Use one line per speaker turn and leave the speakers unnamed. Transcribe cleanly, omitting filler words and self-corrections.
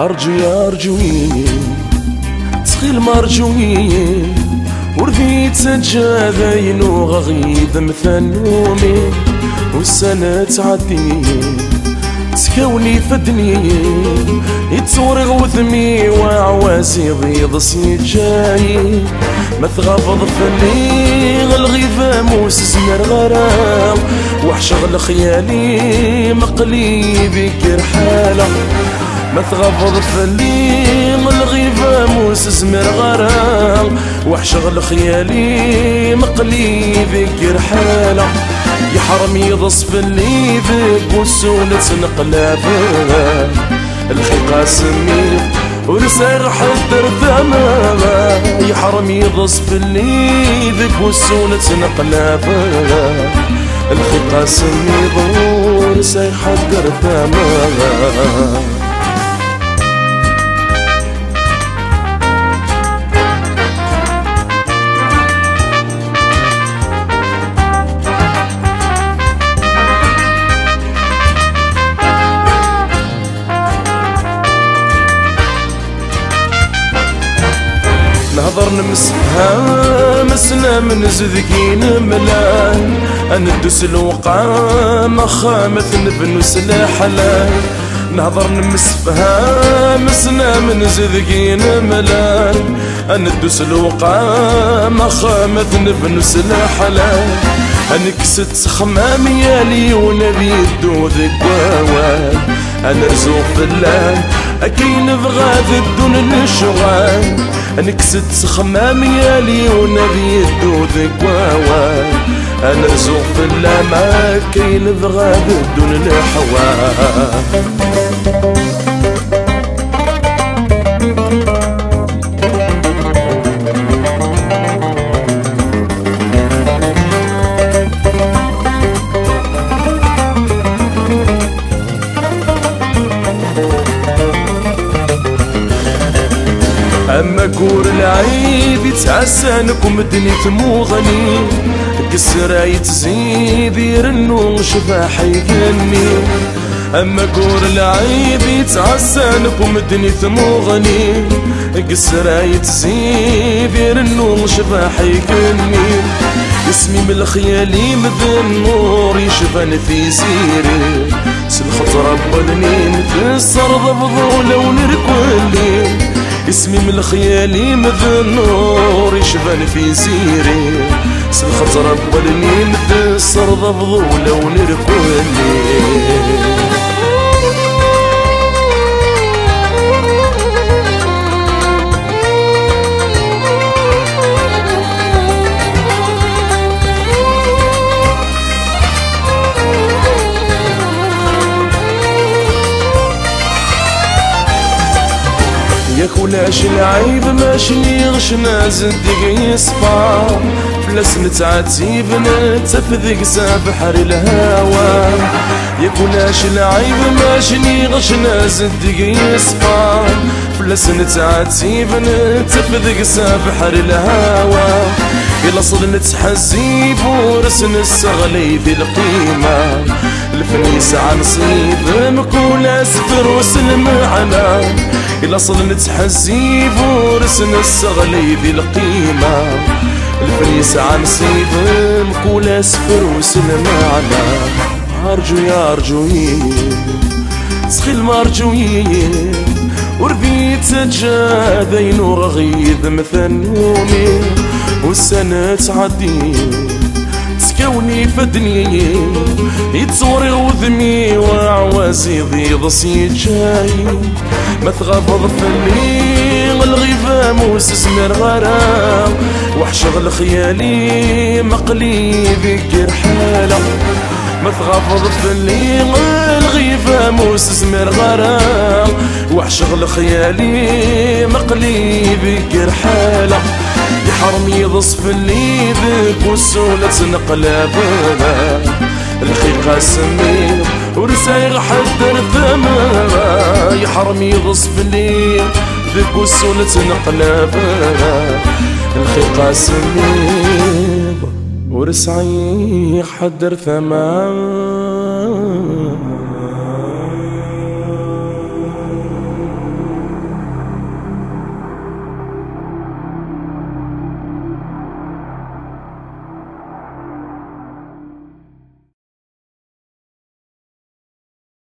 أرجوي تخيل مرجوي ورثيت سجادين وغيد مثنومي والسنة تعدي تكوني فدني يتصورغ وثمي وعواسي ضيض سيجاي ما تغفض فلي الغيثة موس سمر غرام وحشغل خيالي مقلي بك رحالة ما تغفض فلي الغيثة موس سمر غرام وحشغل خيالي مقلي بك رحالة يا حرمي ضصف اللي ذك والسولة نقلابه الخيقة سمير ورسال حدر ثمامة يا حرمي ضصف اللي ذك والسولة نقلابه الخيقة سمير ورسال حدر ثمامة نهضر نمسها مسنا من زذكين ملان أندوس الوقع مخامث نفنس الحلال نهضر نمسها مسنا من زذكين ملان أندوس الوقع مخامث نفنس الحلال أنكست خمامي يالي ونبي الدو ذكوان أنا رزوق بالله أكين بغاد الدون الشغال نكست خمامي يالي ونبي الدو ذكوان أنا رزوق بالله ما كاين بغاد الدون الحوال أما كور العيب يتعسانكم الدنيا تموغني كسرة يتزيد يرنو شفاح يغني أما كور العيب يتعسانكم الدنيا تموغني كسرة يتزيد يرنو شفاح يغني اسمي من الخيالي مثل النور يشفن في سيري سلخط رب النين في الصرض بضولة ونركولي اسمي من الخيالي مثل النور يشبان في سيري سلخط رب النين مثل الصرض بضولة ونركولي يا كولاش العيب ماشي غشنا زدق يصفى فلاس نتعاتيب نتفذق بحر الهوى يا كولاش العيب ماشي غشنا زدق يصفى فلاس نتعاتيب نتفذق بحر الهوى إلا صد نتحزيب ورسن الصغلي ذي القيمة الفنيس عن نصيب مكولا سفر وسلم معنا إلا صد نتحزيب ورسن الصغلي ذي القيمة الفنيس عن نصيب مكولا سفر وسلم معنا أرجوي تخيل مرجوي ورثيت سجادين وغيد مثنومي والسنة تعدي تكوني فدني يتصوري وذمي وعوازي ضيض سيجاي ما تغفض فلي الغيثة موس سمر غرام وحشغل خيالي مقلي بك رحالة ما تغفض فلي الغيثة موس سمر غرام وحشغل خيالي مقلي بك رحالة يا حرمي ضصف اللي ذك والسولة نقلابه الخيقة سمير ورسايغ حدر ثمامة يا حرمي ضصف اللي ذك والسولة نقلابه الخيقة سمير ورسايغ حدر ثمامة